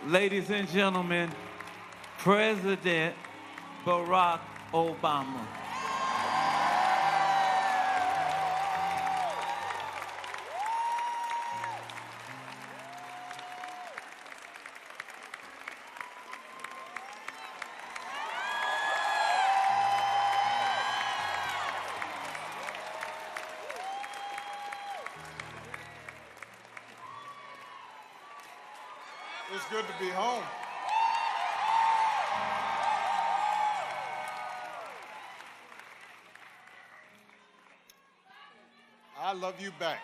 Ladies and gentlemen, President Barack Obama. It's good to be home. I love you back.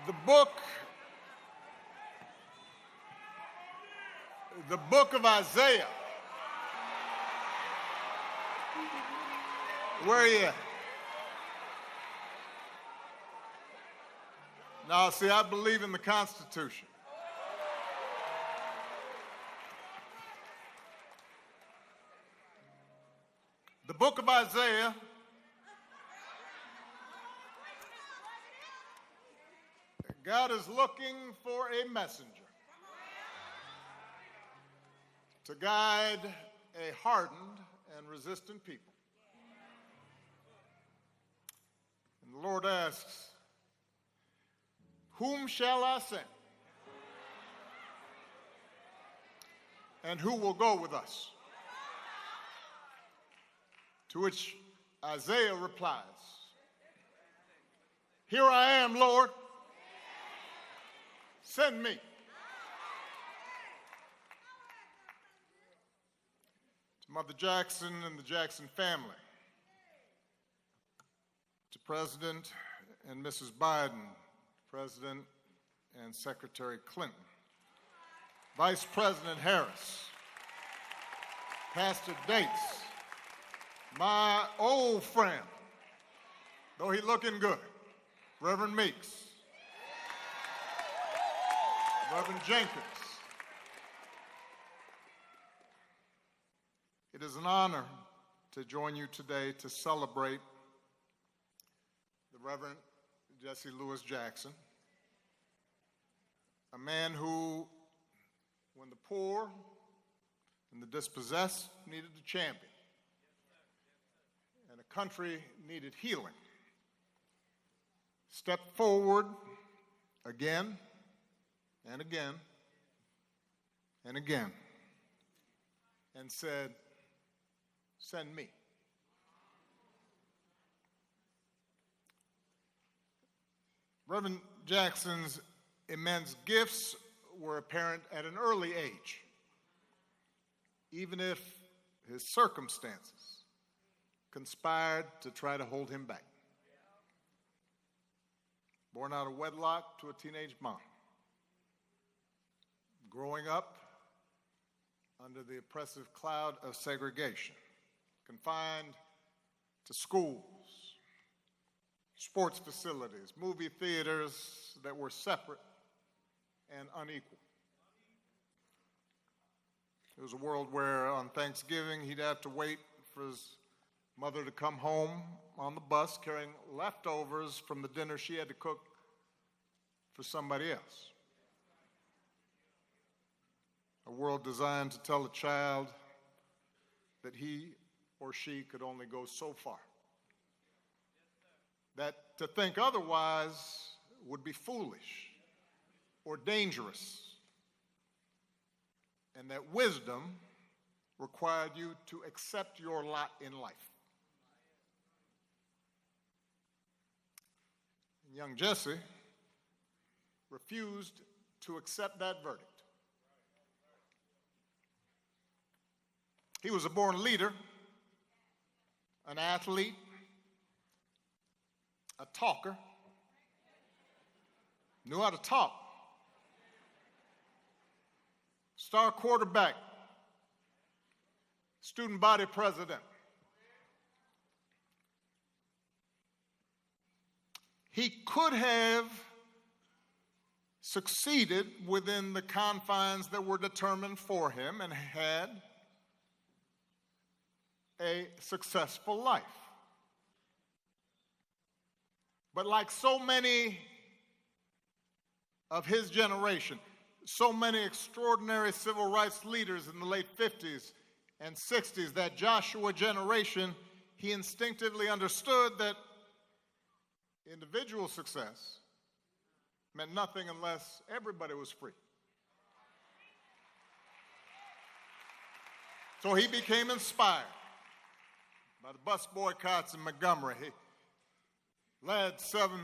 The book of Isaiah. Where are you at? Now, see, I believe in the Constitution. The book of Isaiah God is looking for a messenger to guide a hardened and resistant people. And the Lord asks, whom shall I send? And who will go with us? To which Isaiah replies, here I am, Lord. Send me. To Mother Jackson and the Jackson family, to President and Mrs. Biden, President and Secretary Clinton, Vice President Harris, Pastor Dates, my old friend, though he looking good, Reverend Meeks, Reverend Jenkins. It is an honor to join you today to celebrate the Reverend Jesse Lewis Jackson, a man who, when the poor and the dispossessed needed a champion, and a country needed healing, stepped forward again and again and again and said, send me. Reverend Jackson's immense gifts were apparent at an early age, even if his circumstances conspired to try to hold him back. Born out of wedlock to a teenage mom, growing up under the oppressive cloud of segregation, confined to schools, sports facilities, movie theaters that were separate and unequal. It was a world where on Thanksgiving he'd have to wait for his mother to come home on the bus carrying leftovers from the dinner she had to cook for somebody else. A world designed to tell a child that he or she could only go so far. That to think otherwise would be foolish or dangerous, and that wisdom required you to accept your lot in life. And young Jesse refused to accept that verdict. He was a born leader, an athlete, a talker, knew how to talk, star quarterback, student body president. He could have succeeded within the confines that were determined for him and had a successful life. But like so many of his generation, so many extraordinary civil rights leaders in the late 50s and 60s, that Joshua generation, he instinctively understood that individual success meant nothing unless everybody was free. So he became inspired by the bus boycotts in Montgomery. He led 7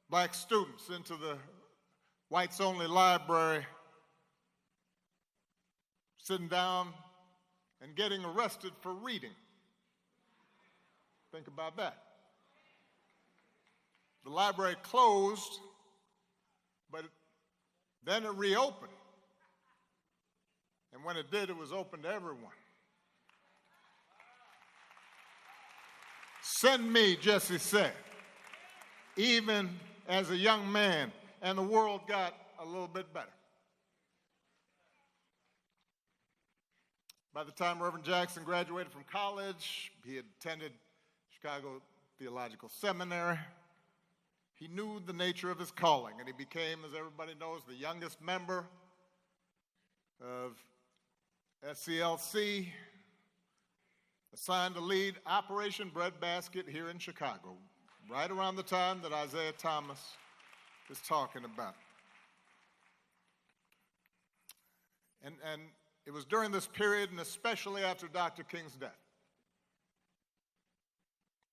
black students into the whites-only library, sitting down and getting arrested for reading. Think about that. The library closed, but then it reopened. And when it did, it was open to everyone. Send me, Jesse said, even as a young man, and the world got a little bit better. By the time Reverend Jackson graduated from college, he had attended Chicago Theological Seminary. He knew the nature of his calling, and he became, as everybody knows, the youngest member of SCLC, assigned to lead Operation Breadbasket here in Chicago, right around the time that Isaiah Thomas is talking about. And it was during this period, and especially after Dr. King's death,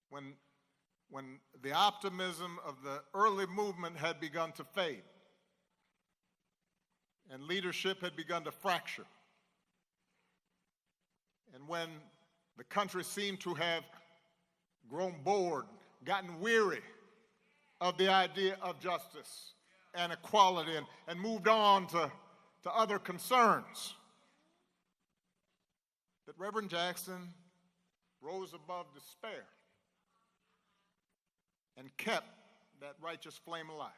when the optimism of the early movement had begun to fade and leadership had begun to fracture, and when the country seemed to have grown bored, gotten weary of the idea of justice and equality, and moved on to other concerns, that Reverend Jackson rose above despair and kept that righteous flame alive.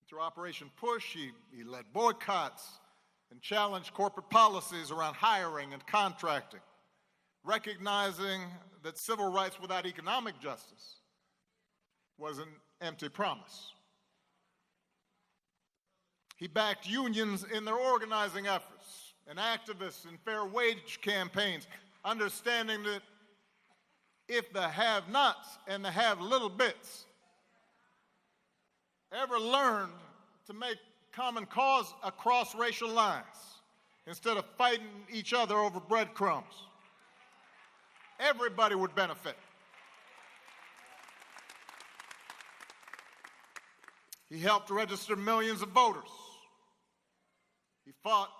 Through Operation Push, he led boycotts and challenged corporate policies around hiring and contracting, recognizing that civil rights without economic justice was an empty promise. He backed unions in their organizing efforts and activists in fair wage campaigns, understanding that if the have-nots and the have-little bits ever learned to make common cause across racial lines instead of fighting each other over breadcrumbs, everybody would benefit. He helped register millions of voters. He fought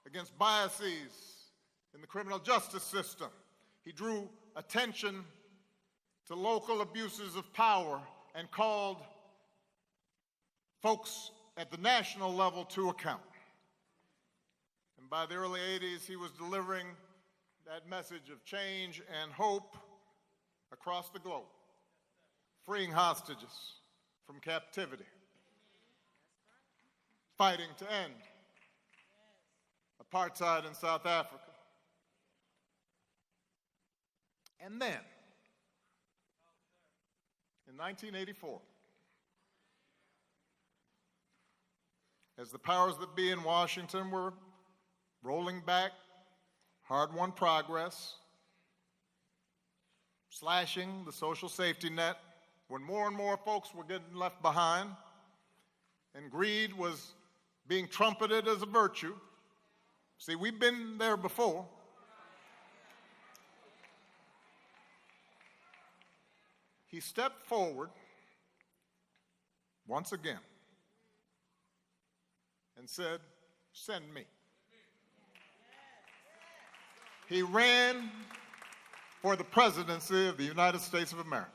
against biases in the criminal justice system. He drew attention to local abuses of power and called folks at the national level to account. And by the early 80s, he was delivering that message of change and hope across the globe, freeing hostages from captivity, fighting to end apartheid in South Africa. And then, in 1984, as the powers that be in Washington were rolling back hard-won progress, slashing the social safety net, when more and more folks were getting left behind, and greed was being trumpeted as a virtue. See, we've been there before. He stepped forward once again and said, "Send me." He ran for the presidency of the United States of America.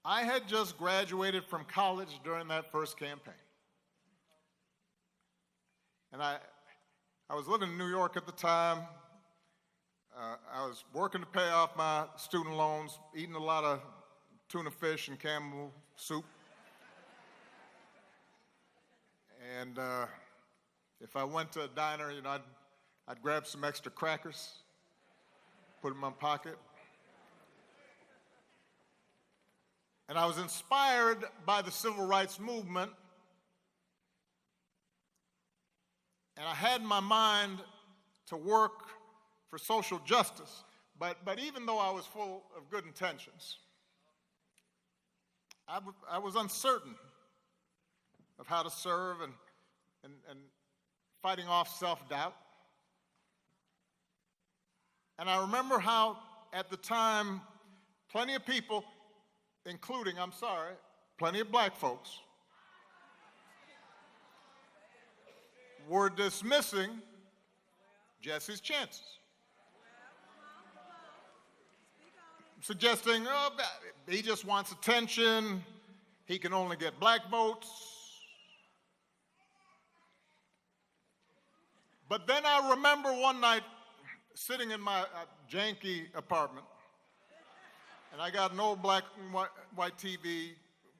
I had just graduated from college during that first campaign. And I was living in New York at the time. I was working to pay off my student loans, eating a lot of tuna fish and Campbell soup. And if I went to a diner, I'd grab some extra crackers. put it in my pocket. And I was inspired by the civil rights movement. And I had in my mind to work for social justice. But even though I was full of good intentions, I was uncertain of how to serve and fighting off self-doubt. And I remember how, at the time, plenty of people, including, plenty of black folks, were dismissing Jesse's chances. Suggesting, oh, he just wants attention, he can only get black votes. But then I remember one night sitting in my janky apartment, and I got an old black and white TV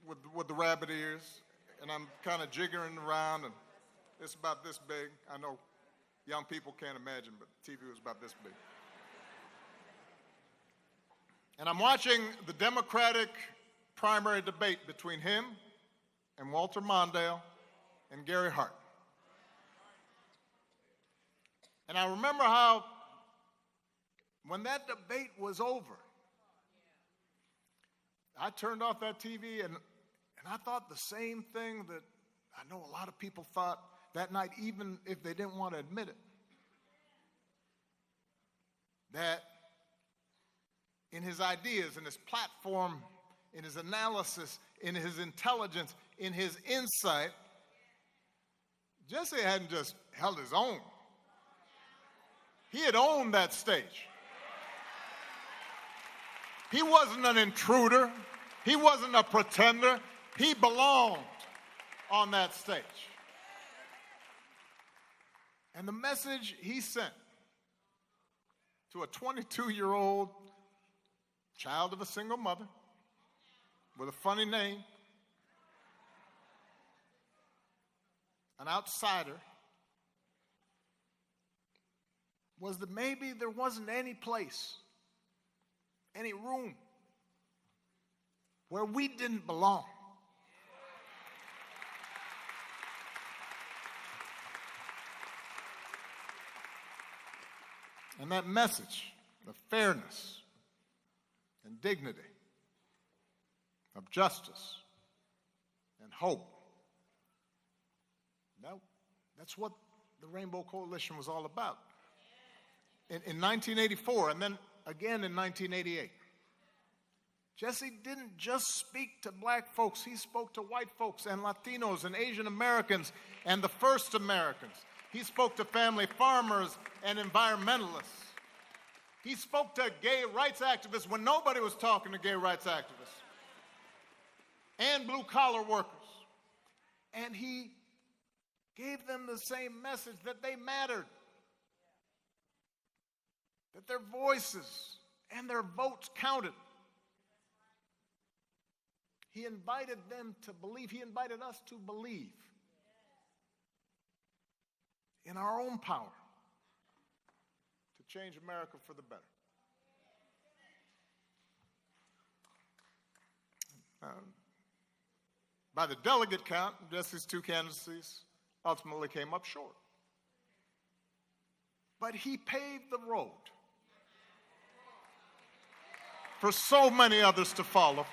with the rabbit ears, and I'm kind of jiggering around, and it's about this big. I know young people can't imagine, but the TV was about this big. And I'm watching the Democratic primary debate between him and Walter Mondale and Gary Hart. And I remember how when that debate was over, I turned off that TV and I thought the same thing that I know a lot of people thought that night, even if they didn't want to admit it. That in his ideas, in his platform, in his analysis, in his intelligence, in his insight, Jesse hadn't just held his own. He had owned that stage. He wasn't an intruder. He wasn't a pretender. He belonged on that stage. And the message he sent to a 22-year-old child of a single mother with a funny name, an outsider, was that maybe there wasn't any place, any room where we didn't belong. And that message of fairness and dignity, of justice and hope, that's what the Rainbow Coalition was all about. In 1984, and then again in 1988, Jesse didn't just speak to black folks, he spoke to white folks and Latinos and Asian Americans and the first Americans. He spoke to family farmers and environmentalists. He spoke to gay rights activists when nobody was talking to gay rights activists and blue-collar workers. And he gave them the same message, that they mattered, that their voices and their votes counted. He invited them to believe. He invited us to believe in our own power to change America for the better. By the delegate count, Jesse's two candidacies ultimately came up short. But he paved the road for so many others to follow.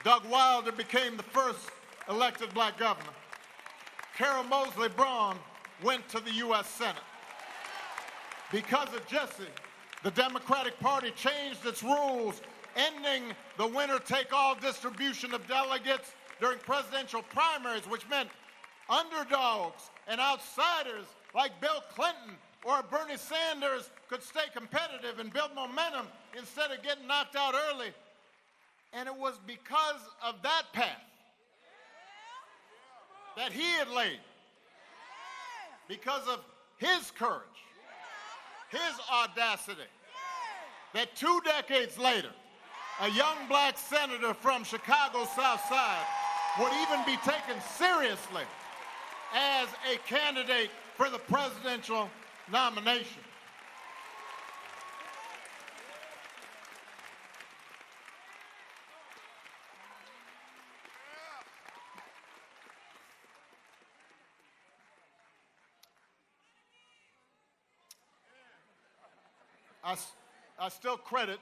Doug Wilder became the first elected black governor. Carol Moseley Braun went to the U.S. Senate. Because of Jesse, the Democratic Party changed its rules, ending the winner-take-all distribution of delegates during presidential primaries, which meant underdogs and outsiders like Bill Clinton or Bernie Sanders could stay competitive and build momentum instead of getting knocked out early. And it was because of that path that he had laid, because of his courage, his audacity, that 2 decades later, a young black senator from Chicago's South Side would even be taken seriously as a candidate for the presidential nomination. I still credit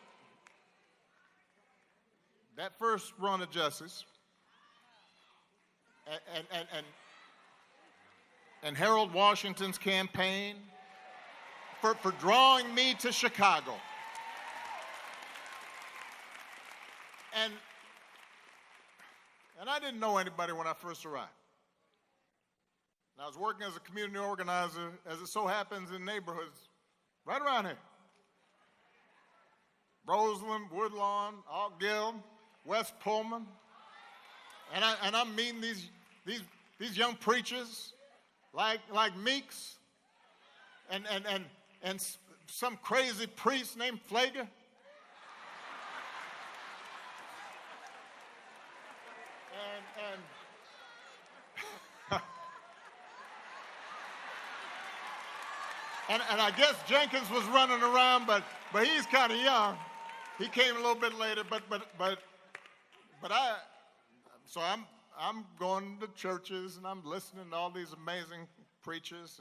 that first run of Jesse's and Harold Washington's campaign for drawing me to Chicago. And I didn't know anybody when I first arrived. And I was working as a community organizer, as it so happens, in neighborhoods right around here. Roseland, Woodlawn, Alt Gill, West Pullman. And I'm meeting these young preachers like Meeks and some crazy priest named Flager. And I guess Jenkins was running around, but he's kind of young. He came a little bit later, so I'm going to churches and I'm listening to all these amazing preachers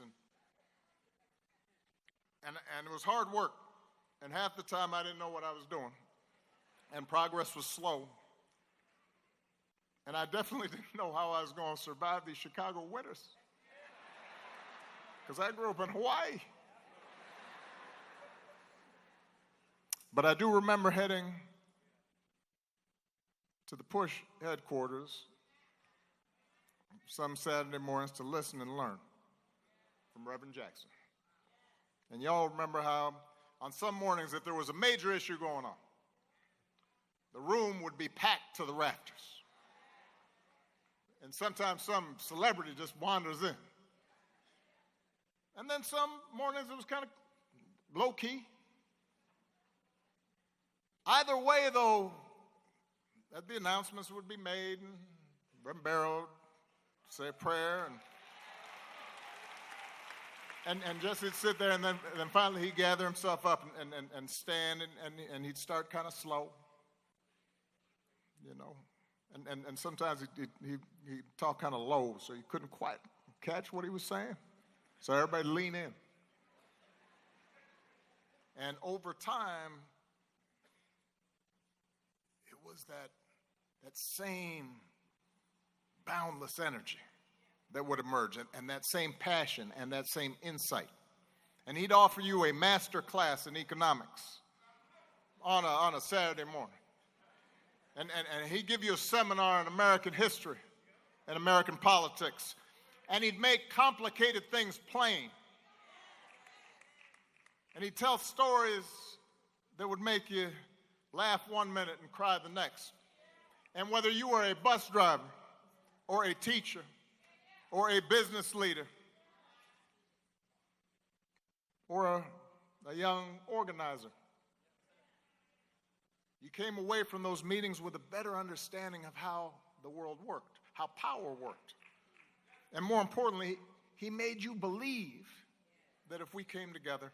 and it was hard work. And half the time I didn't know what I was doing. And progress was slow. And I definitely didn't know how I was going to survive these Chicago winters. Because I grew up in Hawaii. But I do remember heading to the Push headquarters some Saturday mornings to listen and learn from Reverend Jackson. And y'all remember how on some mornings, if there was a major issue going on, the room would be packed to the rafters. And sometimes some celebrity just wanders in. And then some mornings it was kind of low-key. Either way, though, the announcements would be made, and Reverend Barrow would say a prayer, and Jesse'd sit there, and then finally he'd gather himself up and stand, and he'd start kind of slow, you know. And sometimes he'd talk kind of low, so you couldn't quite catch what he was saying. So everybody lean in. And over time, it was that same boundless energy that would emerge, and that same passion and that same insight. And he'd offer you a master class in economics on a Saturday morning. And he'd give you a seminar in American history and American politics. And he'd make complicated things plain. And he'd tell stories that would make you laugh one minute and cry the next. And whether you were a bus driver or a teacher or a business leader or a young organizer, you came away from those meetings with a better understanding of how the world worked, how power worked. And more importantly, he made you believe that if we came together,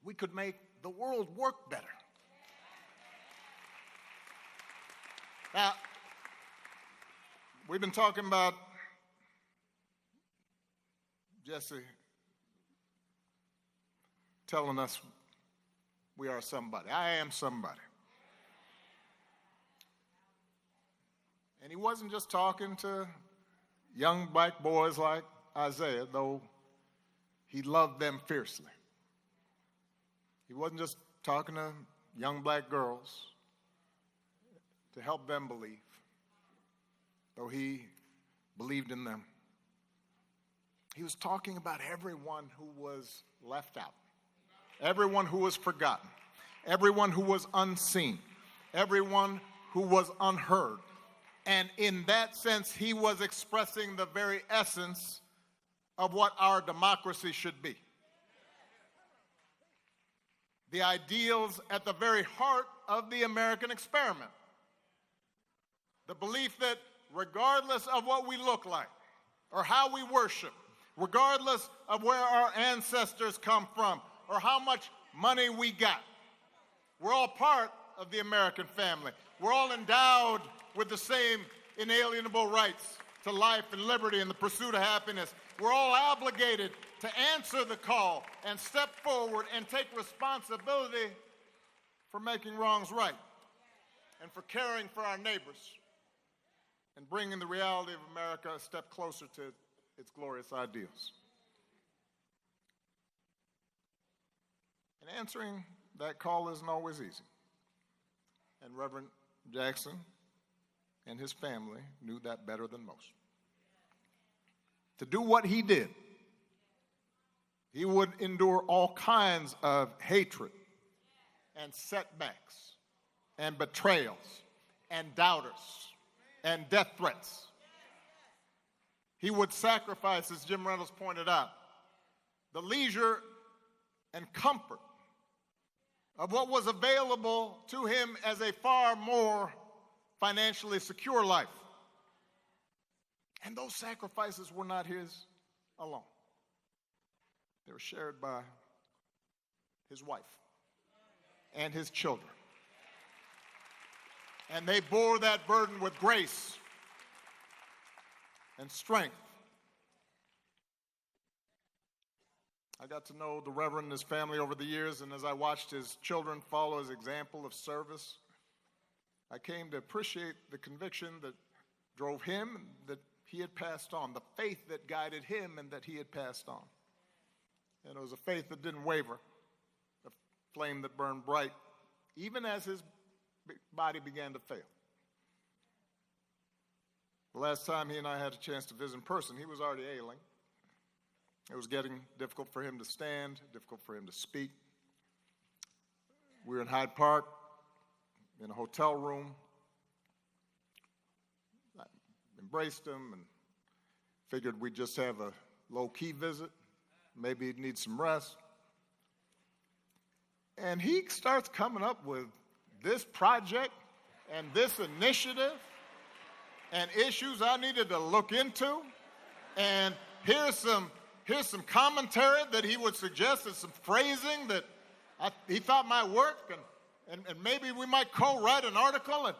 we could make the world work better. Now, we've been talking about Jesse telling us we are somebody. I am somebody. And he wasn't just talking to young black boys like Isaiah, though he loved them fiercely. He wasn't just talking to young black girls to help them believe, though he believed in them. He was talking about everyone who was left out, everyone who was forgotten, everyone who was unseen, everyone who was unheard. And in that sense, he was expressing the very essence of what our democracy should be. The ideals at the very heart of the American experiment. The belief that regardless of what we look like or how we worship, regardless of where our ancestors come from or how much money we got, we're all part of the American family. We're all endowed with the same inalienable rights to life and liberty and the pursuit of happiness. We're all obligated to answer the call and step forward and take responsibility for making wrongs right and for caring for our neighbors and bringing the reality of America a step closer to its glorious ideals. And answering that call isn't always easy. And Reverend Jackson and his family knew that better than most. To do what he did, he would endure all kinds of hatred and setbacks and betrayals and doubters and death threats. He would sacrifice, as Jim Reynolds pointed out, the leisure and comfort of what was available to him as a far more financially secure life. And those sacrifices were not his alone. They were shared by his wife and his children. And they bore that burden with grace and strength. I got to know the Reverend and his family over the years, and as I watched his children follow his example of service, I came to appreciate the conviction that drove him, that he had passed on, the faith that guided him and that he had passed on. And it was a faith that didn't waver, a flame that burned bright, even as his body began to fail. The last time he and I had a chance to visit in person, he was already ailing. It was getting difficult for him to stand, difficult for him to speak. We were in Hyde Park, in a hotel room. I embraced him and figured we'd just have a low-key visit. Maybe he'd need some rest. And he starts coming up with this project and this initiative and issues I needed to look into. And here's some commentary that he would suggest, and some phrasing that he thought might work, and maybe we might co-write an article.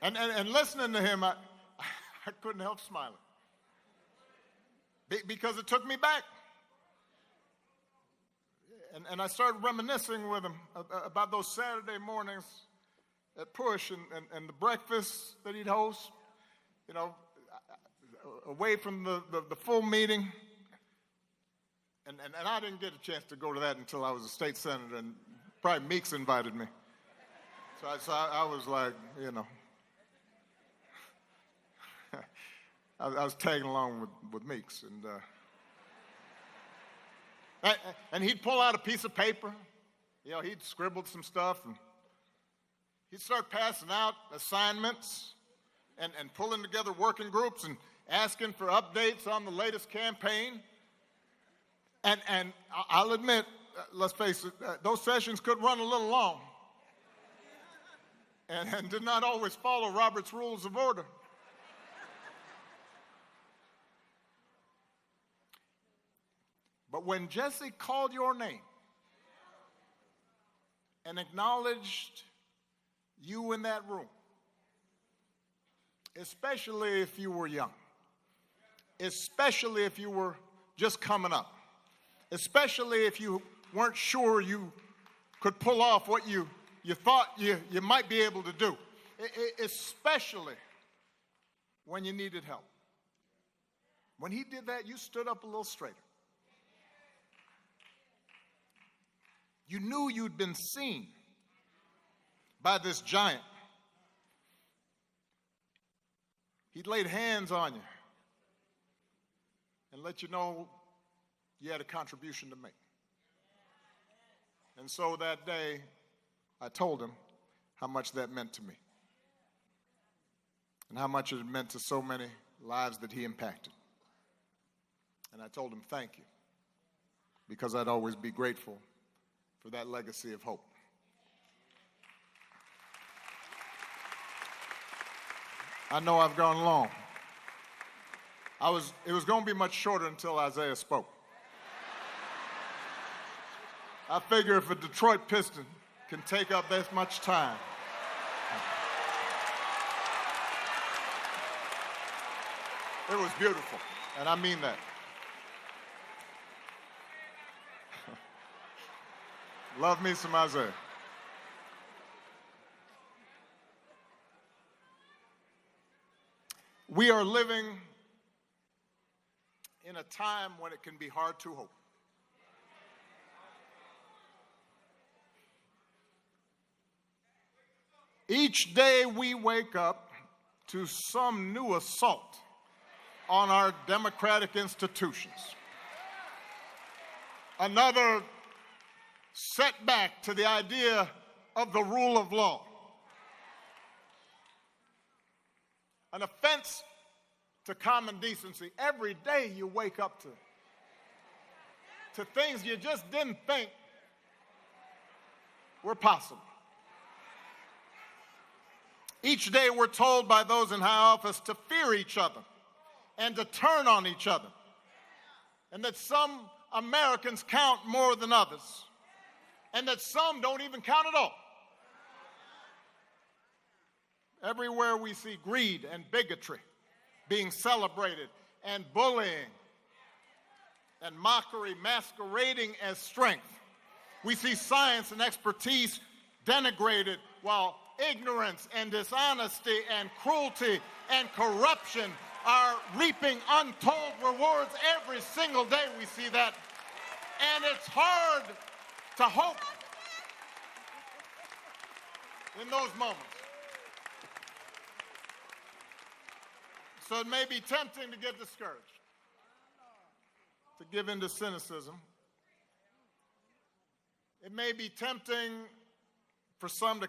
And listening to him, I couldn't help smiling. Because it took me back. And I started reminiscing with him about those Saturday mornings at Push and the breakfast that he'd host, you know, away from the full meeting. And I didn't get a chance to go to that until I was a state senator, and probably Meeks invited me. So I was like, you know, I was tagging along with Meeks. And he'd pull out a piece of paper. You know, he'd scribbled some stuff, and he'd start passing out assignments and pulling together working groups and asking for updates on the latest campaign. And I'll admit, let's face it, those sessions could run a little long and did not always follow Robert's Rules of Order. But when Jesse called your name and acknowledged you in that room, especially if you were young, especially if you were just coming up, especially if you weren't sure you could pull off what you thought you might be able to do, especially when you needed help. When he did that, you stood up a little straighter. You knew you'd been seen by this giant. He'd laid hands on you and let you know you had a contribution to make. And so that day, I told him how much that meant to me and how much it meant to so many lives that he impacted. And I told him thank you, because I'd always be grateful for that legacy of hope. I know I've gone long. It was going to be much shorter until Isaiah spoke. I figure if a Detroit Piston can take up this much time. It was beautiful, and I mean that. Love me some Isaiah. We are living in a time when it can be hard to hope. Each day we wake up to some new assault on our democratic institutions. Another setback to the idea of the rule of law. An offense to common decency. Every day you wake up to things you just didn't think were possible. Each day we're told by those in high office to fear each other and to turn on each other, and that some Americans count more than others, and that some don't even count at all. Everywhere we see greed and bigotry being celebrated, and bullying and mockery masquerading as strength. We see science and expertise denigrated, while ignorance and dishonesty and cruelty and corruption are reaping untold rewards. Every single day we see that. And it's hard to hope in those moments. So it may be tempting to get discouraged, to give in to cynicism. It may be tempting for some to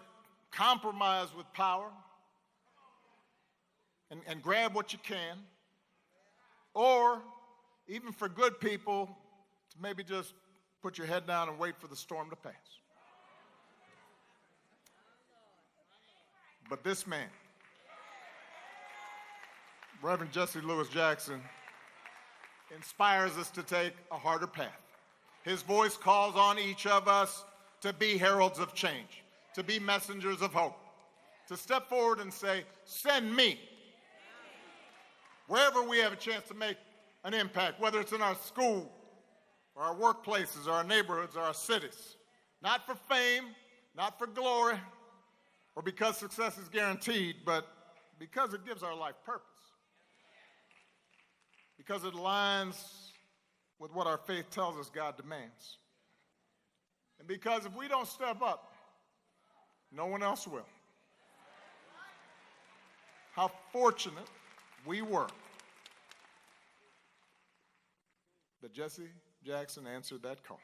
compromise with power and grab what you can, or even for good people to maybe just put your head down and wait for the storm to pass. But this man, Reverend Jesse Lewis Jackson, inspires us to take a harder path. His voice calls on each of us to be heralds of change, to be messengers of hope, to step forward and say, send me. Wherever we have a chance to make an impact, whether it's in our school, or our workplaces, or our neighborhoods, or our cities. Not for fame, not for glory, or because success is guaranteed, but because it gives our life purpose. Because it aligns with what our faith tells us God demands. And because if we don't step up, no one else will. How fortunate we were that Jesse Jackson answered that call.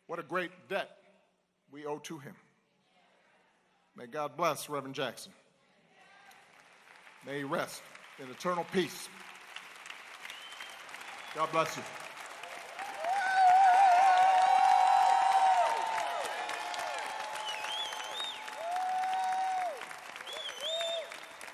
What a great debt we owe to him. May God bless Reverend Jackson. May he rest in eternal peace. God bless you.